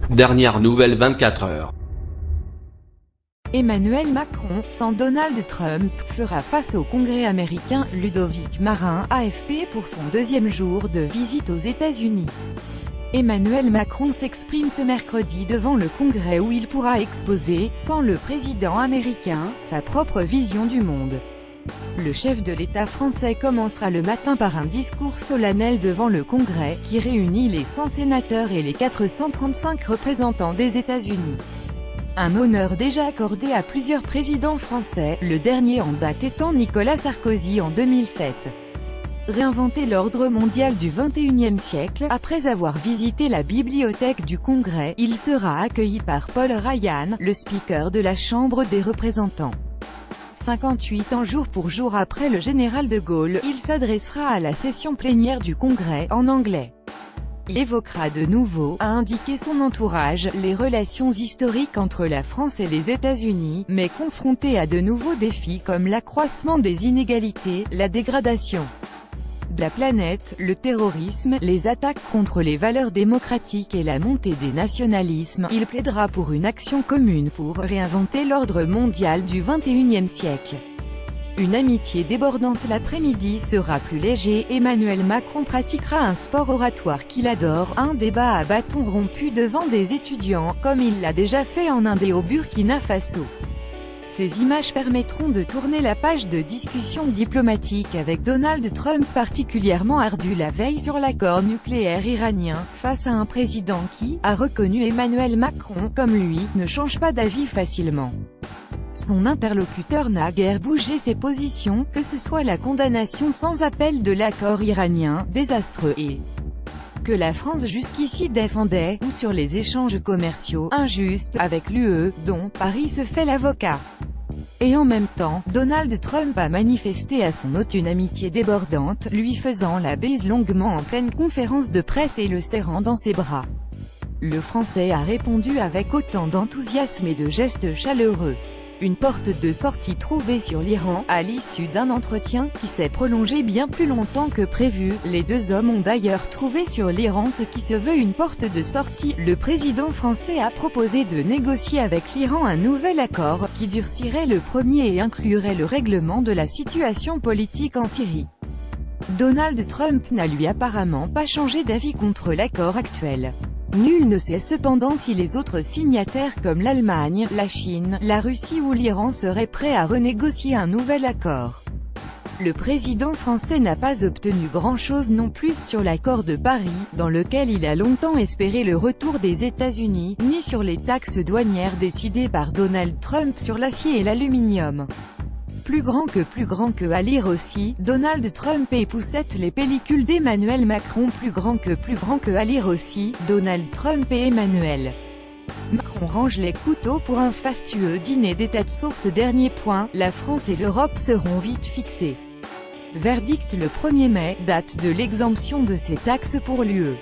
Dernière nouvelle 24 heures. Emmanuel Macron, sans Donald Trump, fera face au Congrès américain. Ludovic Marin, AFP pour son deuxième jour de visite aux États-Unis. Emmanuel Macron s'exprime ce mercredi devant le Congrès où il pourra exposer, sans le président américain, sa propre vision du monde. Le chef de l'État français commencera le matin par un discours solennel devant le Congrès, qui réunit les 100 sénateurs et les 435 représentants des États-Unis. Un honneur déjà accordé à plusieurs présidents français, le dernier en date étant Nicolas Sarkozy en 2007. Réinventer l'ordre mondial du XXIe siècle. Après avoir visité la bibliothèque du Congrès, il sera accueilli par Paul Ryan, le speaker de la Chambre des représentants. 58 ans jour pour jour après le général de Gaulle, il s'adressera à la session plénière du Congrès, en anglais. Il évoquera de nouveau, a indiqué son entourage, les relations historiques entre la France et les États-Unis, mais confronté à de nouveaux défis comme l'accroissement des inégalités, la dégradation de la planète, le terrorisme, les attaques contre les valeurs démocratiques et la montée des nationalismes. Il plaidera pour une action commune pour réinventer l'ordre mondial du XXIe siècle. Une amitié débordante. L'après-midi sera plus léger. Emmanuel Macron pratiquera un sport oratoire qu'il adore, un débat à bâton rompu devant des étudiants, comme il l'a déjà fait en Inde et au Burkina Faso. Ces images permettront de tourner la page de discussions diplomatiques avec Donald Trump, particulièrement ardu la veille sur l'accord nucléaire iranien, face à un président qui, a reconnu Emmanuel Macron, comme lui, ne change pas d'avis facilement. Son interlocuteur n'a guère bougé ses positions, que ce soit la condamnation sans appel de l'accord iranien, désastreux et que la France jusqu'ici défendait, ou sur les échanges commerciaux injustes avec l'UE, dont Paris se fait l'avocat. Et en même temps, Donald Trump a manifesté à son hôte une amitié débordante, lui faisant la bise longuement en pleine conférence de presse et le serrant dans ses bras. Le Français a répondu avec autant d'enthousiasme et de gestes chaleureux. Une porte de sortie trouvée sur l'Iran, à l'issue d'un entretien, qui s'est prolongé bien plus longtemps que prévu. Les deux hommes ont d'ailleurs trouvé sur l'Iran ce qui se veut une porte de sortie. Le président français a proposé de négocier avec l'Iran un nouvel accord, qui durcirait le premier et inclurait le règlement de la situation politique en Syrie. Donald Trump n'a lui apparemment pas changé d'avis contre l'accord actuel. Nul ne sait cependant si les autres signataires comme l'Allemagne, la Chine, la Russie ou l'Iran seraient prêts à renégocier un nouvel accord. Le président français n'a pas obtenu grand-chose non plus sur l'accord de Paris, dans lequel il a longtemps espéré le retour des États-Unis, ni sur les taxes douanières décidées par Donald Trump sur l'acier et l'aluminium. Plus grand que à lire aussi, Donald Trump époussette les pellicules d'Emmanuel Macron. Plus grand que à lire aussi, Donald Trump et Emmanuel Macron rangent les couteaux pour un fastueux dîner des têtes. Source dernier point, la France et l'Europe seront vite fixées. Verdict le 1er mai, date de l'exemption de ces taxes pour l'UE.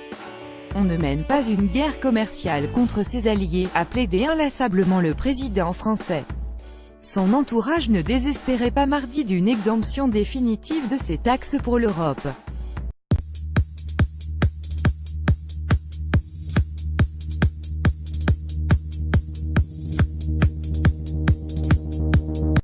On ne mène pas une guerre commerciale contre ses alliés, a plaidé inlassablement le président français. Son entourage ne désespérait pas mardi d'une exemption définitive de ces taxes pour l'Europe.